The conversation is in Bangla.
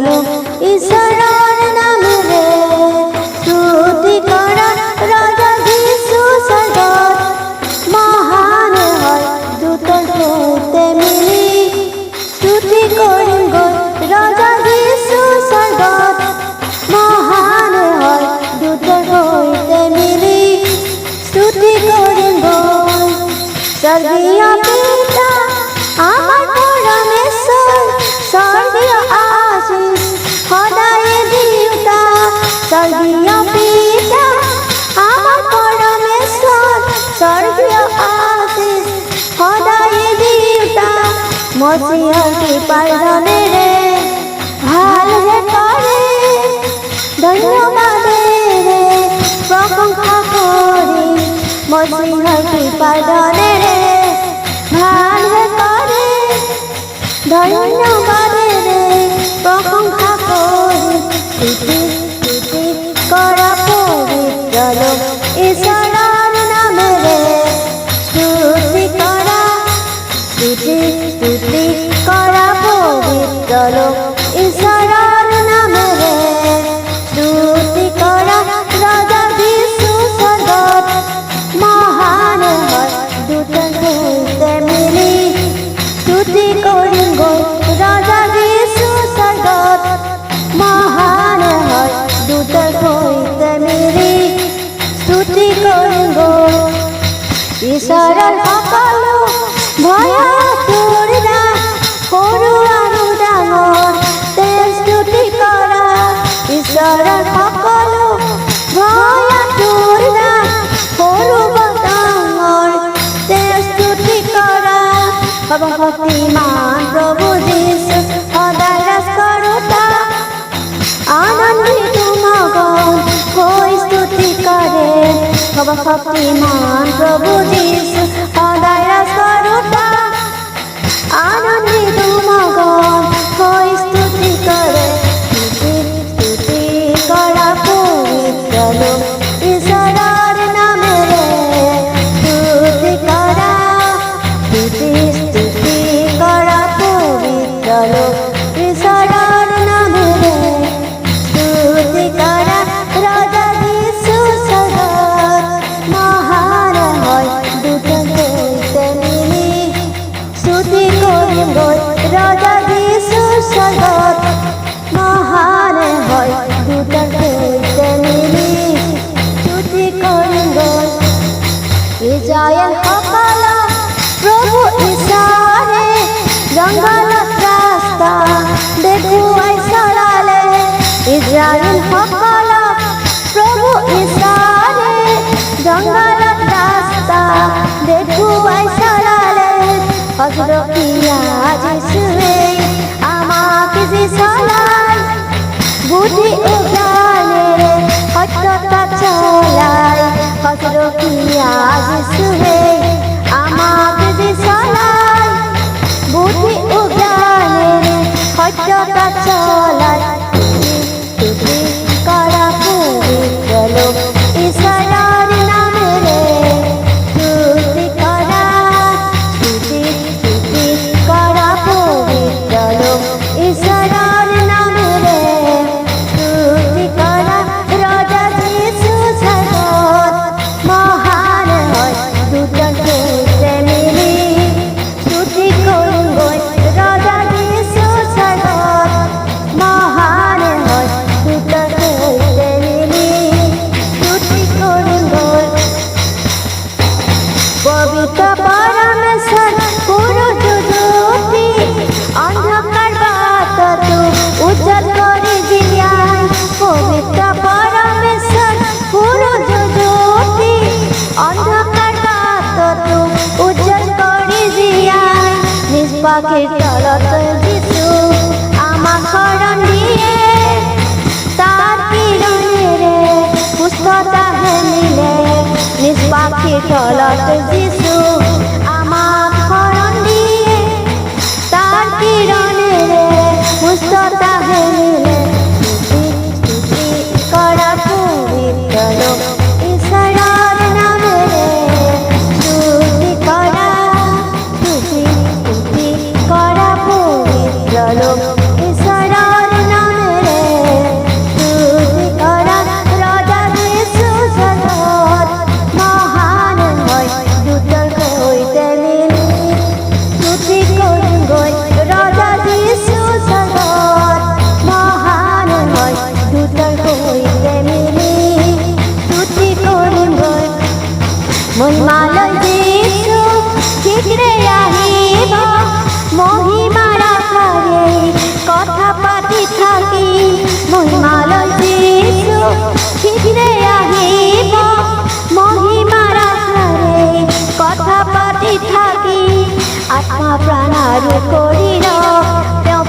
লোক ঈশ্বরের নামে রে স্তুতি করা রাজা যিশু স্বর্গত মহান হয় দূতর হইতে মিলি স্তুতি করিম গো রাজা যিশু স্বর্গত মহান হয় দূতর হইতে মিলি স্তুতি করিম গো স্বর্গীয় পিতা আমার পরমেশ্বর স্বর্গীয় আশিস সদায় দিউতা স্বর্গীয় পিতা আমার পরমেশ্বর স্বর্গীয় আশিস সদায় দিউতা মসিহর কৃপার ধনে রে ভাল রে করে ধন্যবাদ রে প্রশংসা করি মসিহর কৃপার ধনে রে ভাল রে করে ধন্যবাদ রে প্রশংসা করি স্তুতি স্তুতি করা পবিত্র লোক ঈশ্বরের নামে রে স্তুতি করা স্তুতি স্তুতি করা পবিত্র লোক ঈশ্বরের নামে রে স্তুতি করা রাজা যিশু স্বর্গত মহান হয় দূতর হইতে মিলি স্তুতি করিম গো রাজা যিশু স্বর্গত মহান হয় দূতর হইতে মিলি স্তুতি করিম গো ঈশ্বরের সকল ভয় তোর না সৰু আৰু ডাঙৰ তে স্তুতি কৰা ঈশ্বৰৰ সকলো ভয় তোৰ না সৰু ডাঙৰ তে স্তুতি কৰা সৰ্বশক্তিমান প্ৰভু যীশু সদায় ৰাজ কৰোতা আনন্দিত মগন হৈ স্তুতি কৰে সৰ্বশক্তিমান প্ৰভু যীশু সদায় ৰাজ কৰোতা আনন্দিত মগন হৈ স্তুতি কৰে স্তুতি কৰা পবিত্ৰ লোক ঈশ্বৰৰ নামে ৰে স্তুতি কৰা স্তুতি স্তুতি কৰা পবিত্ৰ লোক ঈশ্বৰৰ নামে ৰে স্তুতি কৰা ৰাজা যিশু স্বৰ্গত মহান হয় দূতৰ সৈতে মিলি স্তুতি করিম গো রাজা যিশু স্বর্গত মহান হয় দূতৰ সৈতে মিলি স্তুতি করিম গো ইজৰাইল সকল প্ৰভু ঈশ্বৰে জংঘলত ৰাস্তা দেখুৱাই চলালে ইজৰাইল সকল প্ৰভু ঈশ্বৰে জংঘলত ৰাস্তা দেখুৱাই চলালে হযরতিয়া যিশুৱে আমাকে যে চলায় বুদ্ধি ও জ্ঞানেৰে সত্যতা চলায় হযরতিয়া যিশুৱে আমাকে যে চলায় বুদ্ধি ও জ্ঞানেৰে সত্যতা চলায় স্তুতি কৰা পবিত্ৰ লোক ঈশ্বৰৰ নামে ৰে স্তুতি কৰা স্তুতি স্তুতি কৰা পবিত্ৰ লোক ঈশ্বৰৰ নামে ৰে স্তুতি কৰা ৰাজা যিশু স্বৰ্গত মহান হয় দূতৰ সৈতে মিলি স্তুতি কৰিম গৈ ৰাজা যিশু স্বৰ্গত মহান হয় দূতৰ সৈতে মিলি স্তুতি কৰিম গৈ পবিত্ৰ পৰমেশ্বৰ সূৰ্য জ্যোতি অন্ধকাৰ বাটতো উজ্জ্বল কৰি জিলিয়াই পবিত্ৰ পৰমেশ্বৰ সূৰ্য জ্যোতি অন্ধকাৰ বাটতো উজ্জ্বল কৰি জিলিয়াই নিজ পাখিৰ তলত যিশু আমাক শৰণ দিয়ে তাৰ কিৰণেৰে সুস্থতা মিলে নিজ পাখিৰ তলত যিশু আমাক শৰণ দিয়ে তাৰ কিৰণেৰে সুস্থতা মিলে স্তুতি কৰা পবিত্ৰ লোক ঈশ্বৰৰ নামে ৰে স্তুতি কৰা স্তুতি স্তুতি কৰা পবিত্ৰ লোক ঈশ্বৰৰ নামে পাতি থাকি মহিমালৈ যিছু শীঘ্ৰে আহিব মহিমাৰ আধাৰে কথা পাতি থাকি আত্মা প্ৰাণ আৰু শৰীৰ তেওঁ